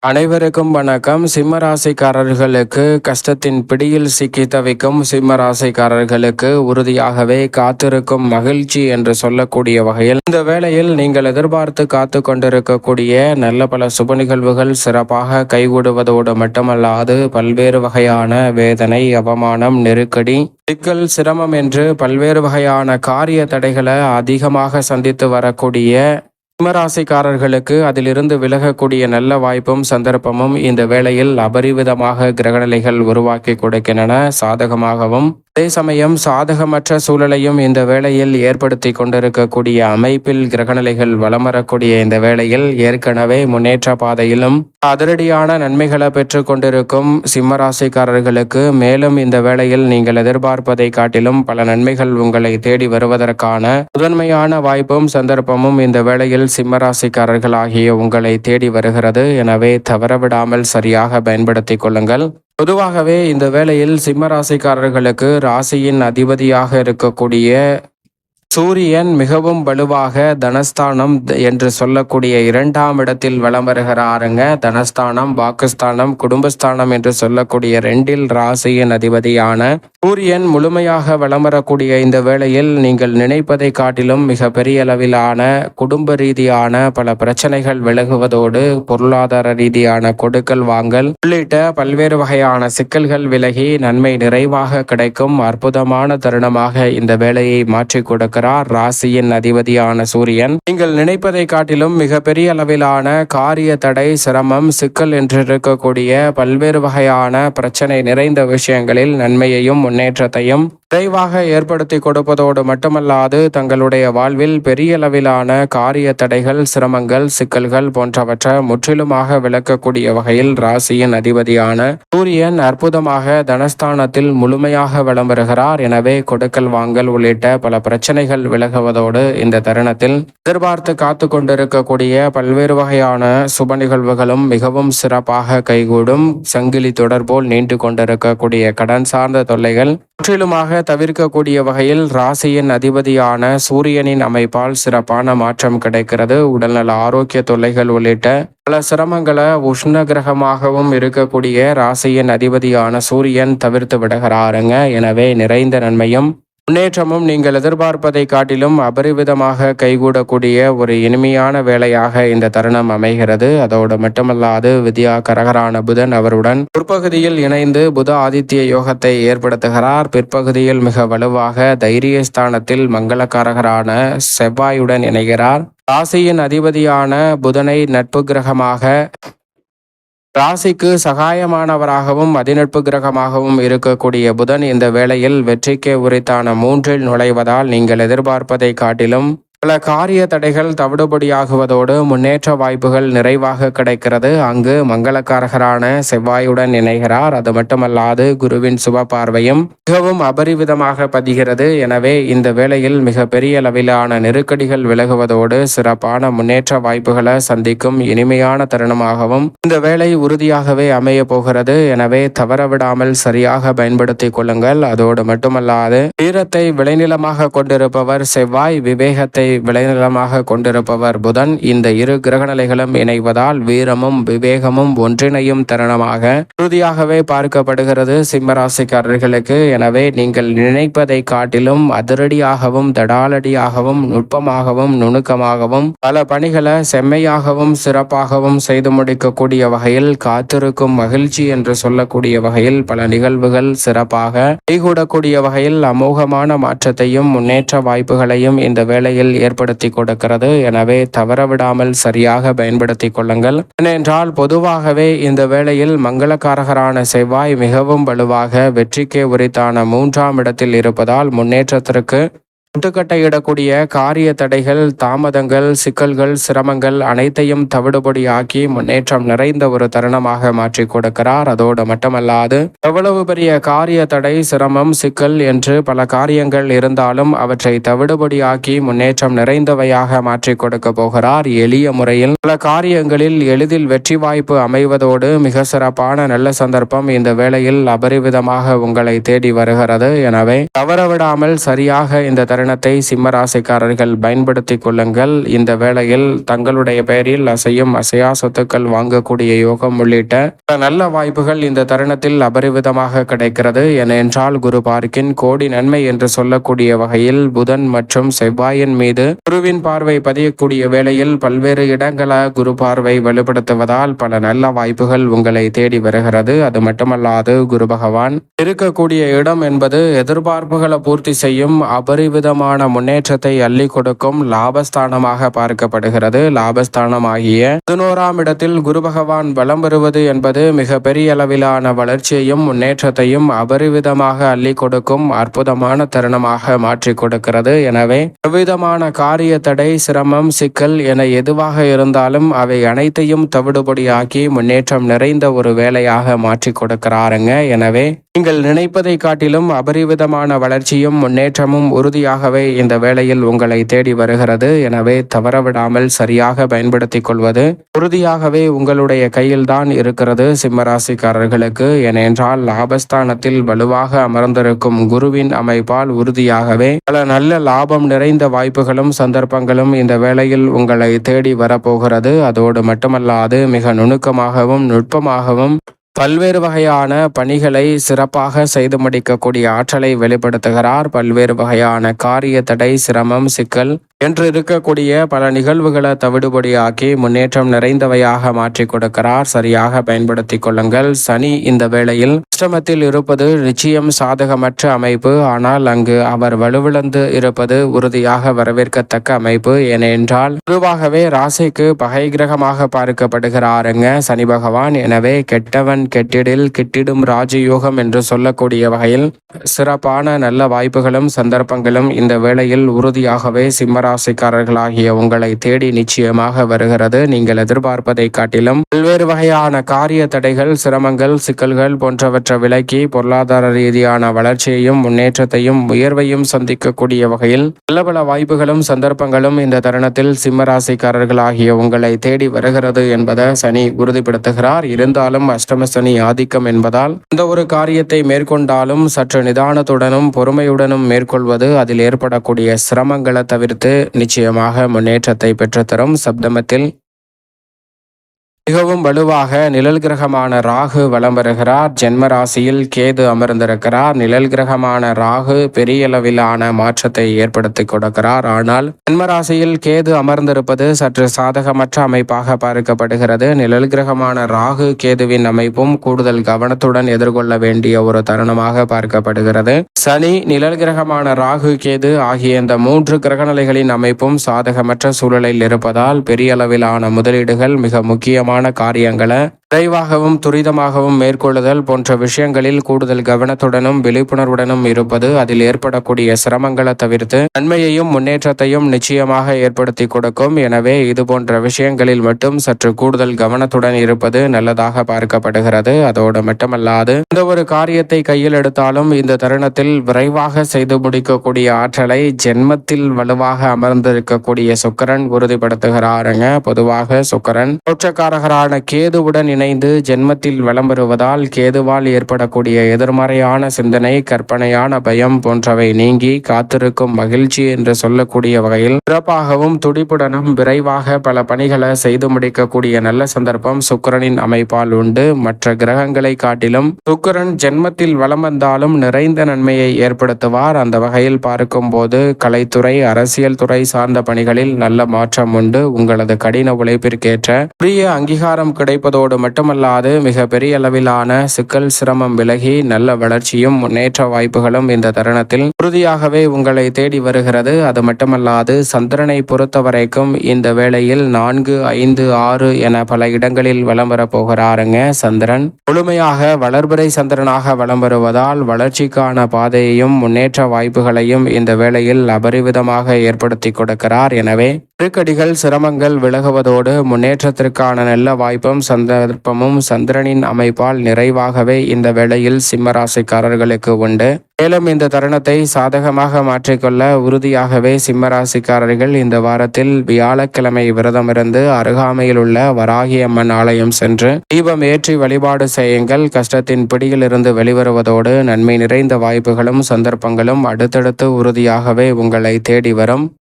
அனைவருக்கும் வணக்கம். சிம்ம ராசிக்காரர்களுக்கு கஷ்டத்தின் பிடியில் சிக்கி தவிக்கும் சிம்ம ராசிக்காரர்களுக்கு உறுதியாகவே காத்திருக்கும் மகிழ்ச்சி என்று சொல்லக்கூடிய வகையில் இந்த வேளையில் நீங்கள் எதிர்பார்த்து காத்து கொண்டிருக்கக்கூடிய நல்ல பல சுப நிகழ்வுகள் சிறப்பாக கைகூடுவதோடு மட்டுமல்லாது பல்வேறு வகையான வேதனை, அவமானம், நெருக்கடி, சிக்கல், சிரமம் என்று பல்வேறு வகையான காரிய தடைகளை அதிகமாக சந்தித்து வரக்கூடிய சிம்மராசிக்காரர்களுக்கு அதிலிருந்து விலகக்கூடிய நல்ல வாய்ப்பும் சந்தர்ப்பமும் இந்த வேளையில் அபரிவிதமாக கிரகநிலைகள் உருவாக்கி கொடுக்கின்றன. சாதகமாகவும் அதே சமயம் சாதகமற்ற சூழலையும் இந்த வேளையில் ஏற்படுத்தி கொண்டிருக்கக்கூடிய அமைப்பில் கிரகநிலைகள் வலம் வரக்கூடிய இந்த வேளையில் ஏற்கனவே முன்னேற்ற பாதையிலும் அதிரடியான நன்மைகளை பெற்று கொண்டிருக்கும் சிம்மராசிக்காரர்களுக்கு மேலும் இந்த வேளையில் நீங்கள் எதிர்பார்ப்பதை காட்டிலும் பல நன்மைகள் உங்களை தேடி வருவதற்கான முதன்மையான வாய்ப்பும் சந்தர்ப்பமும் இந்த வேளையில் சிம்மராசிக்காரர்கள் ஆகிய உங்களை தேடி வருகிறது. எனவே தவறவிடாமல் சரியாக பயன்படுத்திக் கொள்ளுங்கள். பொதுவாகவே இந்த வேளையில் சிம்மராசிக்காரர்களுக்கு ராசியின் அதிபதியாக இருக்கக்கூடிய சூரியன் மிகவும் வலுவாக தனஸ்தானம் என்று சொல்லக்கூடிய 2ஆம் இடத்தில் வலம் வருகிறாருங்க. தனஸ்தானம், வாக்குஸ்தானம், குடும்பஸ்தானம் என்று சொல்லக்கூடிய 2இல் ராசியின் அதிபதியான சூரியன் முழுமையாக வலம் வரக்கூடிய இந்த வேளையில் நீங்கள் நினைப்பதை காட்டிலும் மிக பெரிய அளவிலான குடும்ப ரீதியான பல பிரச்சனைகள் விலகுவதோடு பொருளாதார ரீதியான கொடுக்கல் வாங்கல் உள்ளிட்ட பல்வேறு வகையான சிக்கல்கள் விலகி நன்மை நிறைவாக கிடைக்கும் அற்புதமான தருணமாக இந்த வேளையை மாற்றிக் கொடுக்க ராசியின் அதிபதியான சூரியன் நீங்கள் நினைப்பதை காட்டிலும் மிக பெரிய அளவிலான காரிய தடை, சிரமம், சிக்கல் என்று இருக்கக்கூடிய பல்வேறு வகையான பிரச்சனை நிறைந்த விஷயங்களில் நன்மையையும் முன்னேற்றத்தையும் விரைவாக ஏற்படுத்தி கொடுப்பதோடு மட்டுமல்லாது தங்களுடைய வாழ்வில் பெரிய அளவிலான காரிய தடைகள், சிரமங்கள், சிக்கல்கள் போன்றவற்றை முற்றிலுமாக விளக்கக்கூடிய வகையில் ராசியின் அதிபதியான சூரியன் அற்புதமாக தனஸ்தானத்தில் முழுமையாக வலம் வருகிறார். எனவே கொடுக்கல் வாங்கல் உள்ளிட்ட பல பிரச்சனைகள் விலகுவதோடு இந்த தருணத்தில் எதிர்பார்த்து காத்து கொண்டிருக்கக்கூடிய பல்வேறு வகையான சுப நிகழ்வுகளும் மிகவும் சிறப்பாக கைகூடும். சங்கிலி தொடர் போல் நீண்டு கொண்டிருக்கக்கூடிய கடன் சார்ந்த தொல்லைகள் முற்றிலுமாக தவிர்க்கக்கூடிய வகையில் ராசியின் அதிபதியான சூரியனின் அமைப்பால் சிறப்பான மாற்றம் கிடைக்கிறது. உடல்நல ஆரோக்கிய தொல்லைகள் உள்ளிட்ட பல சிரமங்களை உஷ்ண கிரகமாகவும் இருக்கக்கூடிய ராசியின் அதிபதியான சூரியன் தவிர்த்து விடுகிறாருங்க. எனவே நிறைந்த நன்மையும் முன்னேற்றமும் நீங்கள் எதிர்பார்ப்பதை காட்டிலும் அபரிவிதமாக கைகூடக்கூடிய ஒரு இனிமையான வேலையாக இந்த தருணம் அமைகிறது. அதோடு மட்டுமல்லாது வித்யா கரகரான புதன் அவருடன் பிற்பகுதியில் இணைந்து புத ஆதித்ய யோகத்தை ஏற்படுத்துகிறார். பிற்பகுதியில் மிக வலுவாக தைரியஸ்தானத்தில் மங்களக்காரகரான செவ்வாயுடன் இணைகிறார். ராசியின் அதிபதியான புதனை நட்பு கிரகமாக ராசிக்கு சகாயமானவராகவும் அதிநட்பு கிரகமாகவும் இருக்கக்கூடிய புதன் இந்த வேளையில் வெற்றிக்கு உரித்தான 3இல் நுழைவதால் நீங்கள் எதிர்பார்ப்பதை காட்டிலும் பல காரிய தடைகள் தவிடுபடியாகுவதோடு முன்னேற்ற வாய்ப்புகள் நிறைவாக கிடைக்கிறது. அங்கு மங்களக்காரகரான செவ்வாயுடன் இணைகிறார். அது மட்டுமல்லாது குருவின் சுப பார்வையும் மிகவும் அபரிவிதமாக பதிகிறது. எனவே இந்த வேளையில் மிக பெரிய அளவிலான நெருக்கடிகள் விலகுவதோடு சிறப்பான முன்னேற்ற வாய்ப்புகளை சந்திக்கும் இனிமையான தருணமாகவும் இந்த வேளை உறுதியாகவே அமைய போகிறது. எனவே தவறவிடாமல் சரியாக பயன்படுத்திக் கொள்ளுங்கள். அதோடு மட்டுமல்லாது வீரத்தை விளைநிலமாக கொண்டிருப்பவர் செவ்வாய், விவேகத்தை விளைநிலமாக கொண்டிருப்பவர் புதன். இந்த இரு கிரகநிலைகளும் இணைவதால் வீரமும் விவேகமும் ஒன்றிணையும் தருணமாக உறுதியாகவே பார்க்கப்படுகிறது சிம்மராசிக்காரர்களுக்கு. எனவே நீங்கள் நினைப்பதை காட்டிலும் அதிரடியாகவும் தடாலடியாகவும் நுட்பமாகவும் நுணுக்கமாகவும் பல பணிகளை செம்மையாகவும் சிறப்பாகவும் செய்து முடிக்கக்கூடிய வகையில் காத்திருக்கும் மகிழ்ச்சி என்று சொல்லக்கூடிய வகையில் பல நிகழ்வுகள் சிறப்பாக கைகூடக்கூடிய வகையில் அமோகமான மாற்றத்தையும் முன்னேற்ற வாய்ப்புகளையும் இந்த வேளையில் ஏற்படுத்தி கொடுக்கிறது. எனவே தவறவிடாமல் சரியாக பயன்படுத்தி கொள்ளுங்கள். ஏனென்றால் பொதுவாகவே இந்த வேளையில் மங்களக்காரகரான செவ்வாய் மிகவும் வலுவாக வெற்றிக்கு உரித்தான 3ஆம் இடத்தில் இருப்பதால் முன்னேற்றத்திற்கு முட்டுக்கட்டையிடக்கூடிய காரிய தடைகள், தாமதங்கள், சிக்கல்கள், சிரமங்கள் அனைத்தையும் தவிடுபடியாக்கி முன்னேற்றம் நிறைந்த ஒரு தருணமாக மாற்றி கொடுக்கிறார். அதோடு மட்டுமல்லாது எவ்வளவு பெரிய காரிய தடை, சிரமம், சிக்கல் என்று பல காரியங்கள் இருந்தாலும் அவற்றை தவிடுபடியாக்கி முன்னேற்றம் நிறைந்தவையாக மாற்றி கொடுக்க போகிறார். எளிய முறையில் பல காரியங்களில் எளிதில் வெற்றி வாய்ப்பு அமைவதோடு மிக சிறப்பான நல்ல சந்தர்ப்பம் இந்த வேளையில் அபரிவிதமாக உங்களை தேடி வருகிறது. எனவே தவறவிடாமல் சரியாக இந்த தருணத்தை சிம்ம ராசிக்காரர்கள் பயன்படுத்தி கொள்ளுங்கள். இந்த வேளையில் தங்களுடைய பெயரில் அசையும் அசையா சொத்துக்கள் வாங்கக்கூடிய யோகம் உள்ளிட்ட நல்ல வாய்ப்புகள் இந்த தருணத்தில் அபரிவிதமாக கிடைக்கிறது. ஏனென்றால் குரு பார்க்கின் கோடி நன்மை என்று சொல்லக்கூடிய வகையில் புதன் மற்றும் செவ்வாயின் மீது குருவின் பார்வை பதியக்கூடிய வேளையில் பல்வேறு இடங்கள குரு பார்வை வலுப்படுத்துவதால் பல நல்ல வாய்ப்புகள் உங்களை தேடி வருகிறது. அது மட்டுமல்லாது குரு பகவான் இருக்கக்கூடிய இடம் என்பது எதிர்பார்ப்புகளை பூர்த்தி செய்யும் அபரிவிதமான முன்னேற்றத்தை அள்ளி கொடுக்கும் லாபஸ்தானமாக பார்க்கப்படுகிறது. லாபஸ்தானமாகிய 11ஆம் இடத்தில் குரு பகவான் வலம் வருவது என்பது மிக பெரிய அளவிலான வளர்ச்சியையும் முன்னேற்றத்தையும் அபரிவிதமாக அள்ளி கொடுக்கும் அற்புதமான தருணமாக மாற்றி கொடுக்கிறது. எனவே எவ்விதமான காரிய தடை, சிரமம், சிக்கல் என எதுவாக இருந்தாலும் அவை அனைத்தையும் தவிடுபடியாக்கி முன்னேற்றம் நிறைந்த ஒரு வேலையாக மாற்றி கொடுக்கிறாருங்க. எனவே நீங்கள் நினைப்பதை காட்டிலும் அபரிவிதமான வளர்ச்சியும் முன்னேற்றமும் உறுதியாகவே இந்த வேளையில் உங்களை தேடி வருகிறது. எனவே தவறவிடாமல் சரியாக பயன்படுத்திக் கொள்வது உறுதியாகவே உங்களுடைய கையில்தான் இருக்கிறது சிம்மராசிக்காரர்களுக்கு. ஏனென்றால் லாபஸ்தானத்தில் வலுவாக அமர்ந்திருக்கும் குருவின் அமைப்பால் உறுதியாகவே பல நல்ல லாபம் நிறைந்த வாய்ப்புகளும் சந்தர்ப்பங்களும் இந்த வேளையில் உங்களை தேடி வரப்போகிறது. அதோடு மட்டுமல்லாது மிக நுணுக்கமாகவும் நுட்பமாகவும் பல்வேறு வகையான பணிகளை சிறப்பாக செய்து முடிக்கக்கூடிய ஆற்றலை வெளிப்படுத்துகிறார். பல்வேறு வகையான காரிய தடை, சிரமம், சிக்கல் என்று இருக்கக்கூடிய பல நிகழ்வுகளை தவிடுபடியாக்கி முன்னேற்றம் நிறைந்தவையாக மாற்றி கொடுக்கிறார். சரியாக பயன்படுத்தி கொள்ளுங்கள். சனி இந்த வேளையில் அஷ்டமத்தில் இருப்பது நிச்சயம் சாதகமற்ற அமைப்பு. ஆனால் அங்கு அவர் வலுவிழந்து இருப்பது உறுதியாக வரவேற்கத்தக்க அமைப்பு. ஏனென்றால் பொதுவாகவே ராசிக்கு பகை கிரகமாக பார்க்கப்படுகிறாருங்க சனி பகவான். எனவே கெட்டவன் கெட்டிடில் கிட்டிடும் ராஜயோகம் என்று சொல்லக்கூடிய வகையில் சிறப்பான நல்ல வாய்ப்புகளும் சந்தர்ப்பங்களும் இந்த வேளையில் உறுதியாகவே சிம்மராசிக்காரர்களாகிய உங்களை தேடி நிச்சயமாக வருகிறது. நீங்கள் எதிர்பார்ப்பதை காட்டிலும் பல்வேறு வகையான காரிய தடைகள், சிரமங்கள், சிக்கல்கள் போன்றவற்றை விலக்கி பொருளாதார ரீதியான வளர்ச்சியையும் முன்னேற்றத்தையும் உயர்வையும் சந்திக்கக்கூடிய வகையில் நல்ல பல வாய்ப்புகளும் சந்தர்ப்பங்களும் இந்த தருணத்தில் சிம்மராசிக்காரர்களாகிய உங்களை தேடி வருகிறது என்பதை சனி உறுதிப்படுத்துகிறார். இருந்தாலும் அஷ்டம சனி ஆதிக்கம் என்பதால் இந்த ஒரு காரியத்தை மேற்கொண்டாலும் சற்று நிதானத்துடனும் பொறுமையுடனும் மேற்கொள்வது அதில் ஏற்படக்கூடிய சிரமங்களை தவிர்த்து நிச்சயமாக முன்னேற்றத்தை பெற்றுத்தரும். சப்தமத்தில் மிகவும் வலுவாக நிழல் கிரகமான ராகு வலம் வருகிறார். ஜென்ம ராசியில் கேது அமர்ந்திருக்கிறார். நிழல் கிரகமான ராகு பெரிய அளவிலான மாற்றத்தை ஏற்படுத்தி கொடுக்கிறார். ஆனால் ஜென்ம ராசியில் கேது அமர்ந்திருப்பது சற்று சாதகமற்ற அமைப்பாக பார்க்கப்படுகிறது. நிழல் கிரகமான ராகு கேதுவின் அமைப்பும் கூடுதல் கவனத்துடன் எதிர்கொள்ள வேண்டிய ஒரு தருணமாக பார்க்கப்படுகிறது. சனி, நிழல் கிரகமான ராகு, கேது ஆகிய இந்த 3 கிரகநிலைகளின் அமைப்பும் சாதகமற்ற சூழலில் இருப்பதால் பெரிய அளவிலான முதலீடுகள், மிக முக்கியமான காரியங்களை விரைவாகவும் துரிதமாகவும் மேற்கொள்ளுதல் போன்ற விஷயங்களில் கூடுதல் கவனத்துடனும் விழிப்புணர்வுடனும் இருப்பது அதில் ஏற்படக்கூடிய சிரமங்களை தவிர்த்து நன்மையையும் முன்னேற்றத்தையும் நிச்சயமாக ஏற்படுத்தி கொடுக்கும். எனவே இது போன்ற விஷயங்களில் மட்டும் சற்று கூடுதல் கவனத்துடன் இருப்பது நல்லதாக பார்க்கப்படுகிறது. அதோடு மட்டுமல்லாது இந்த ஒரு காரியத்தை கையில் எடுத்தாலும் இந்த தருணத்தில் விரைவாக செய்து முடிக்கக்கூடிய ஆற்றலை ஜென்மத்தில் வலுவாக அமர்ந்திருக்கக்கூடிய சுக்கிரன் உறுதிப்படுத்துகிறாருங்க. பொதுவாக சுக்கிரன் தோற்றக்காரகரான கேதுவுடன் இணைந்து ஜென்மத்தில் வலம் வருவதால் கேதுவால் ஏற்படக்கூடிய எதிர்மறையான சிந்தனை, கற்பனையான பயம் போன்றவை நீங்கி காத்திருக்கும் மகிழ்ச்சி என்று சொல்லக்கூடிய வகையில் சிறப்பாகவும் துடிப்புடனும் விரைவாக பல பணிகளை செய்து முடிக்கக்கூடிய நல்ல சந்தர்ப்பம் சுக்கிரனின் அமைப்பால் உண்டு. மற்ற கிரகங்களை காட்டிலும் சுக்கிரன் ஜென்மத்தில் வலம் வந்தாலும் நிறைந்த நன்மையை ஏற்படுத்துவார். அந்த வகையில் பார்க்கும் போது கலைத்துறை, அரசியல் துறை சார்ந்த பணிகளில் நல்ல மாற்றம் உண்டு. உங்களது கடின உழைப்பிற்கேற்ற உரிய அங்கீகாரம் கிடைப்பதோடு மட்டுமல்லாது மிக பெரிய அளவிலான சிக்கல், சிரமம் விலகி நல்ல வளர்ச்சியும் முன்னேற்ற வாய்ப்புகளும் இந்த தருணத்தில் உறுதியாகவே உங்களை தேடி வருகிறது. அது மட்டுமல்லாது சந்திரனை பொறுத்தவரைக்கும் இந்த வேளையில் 4, 5, 6 என பல இடங்களில் வலம் வரப்போகிறாருங்க. சந்திரன் முழுமையாக வளர்பிறை சந்திரனாக வலம் வருவதால் வளர்ச்சிக்கான பாதையையும் முன்னேற்ற வாய்ப்புகளையும் இந்த வேளையில் அபரிவிதமாக ஏற்படுத்தி கொடுக்கிறார். எனவே நெருக்கடிகள், சிரமங்கள் விலகுவதோடு முன்னேற்றத்திற்கான நல்ல வாய்ப்பும் சந்தர்ப்பம் சந்தர்ப்பமும் சந்திரனின் அமைப்பால் நிறைவாகவே இந்த வேளையில் சிம்ம ராசிக்காரர்களுக்கு உண்டு. மேலும் இந்த தருணத்தை சாதகமாக மாற்றிக்கொள்ள உறுதியாகவே சிம்ம ராசிக்காரர்கள் இந்த வாரத்தில் வியாழக்கிழமை விரதமிருந்து அருகாமையில் உள்ள வராகி அம்மன் ஆலயம் சென்று தீபம் ஏற்றி வழிபாடு செய்யுங்கள். கஷ்டத்தின் பிடியிலிருந்து வெளிவருவதோடு நன்மை நிறைந்த வாய்ப்புகளும் சந்தர்ப்பங்களும் அடுத்தடுத்து உறுதியாகவே உங்களை தேடி வரும்.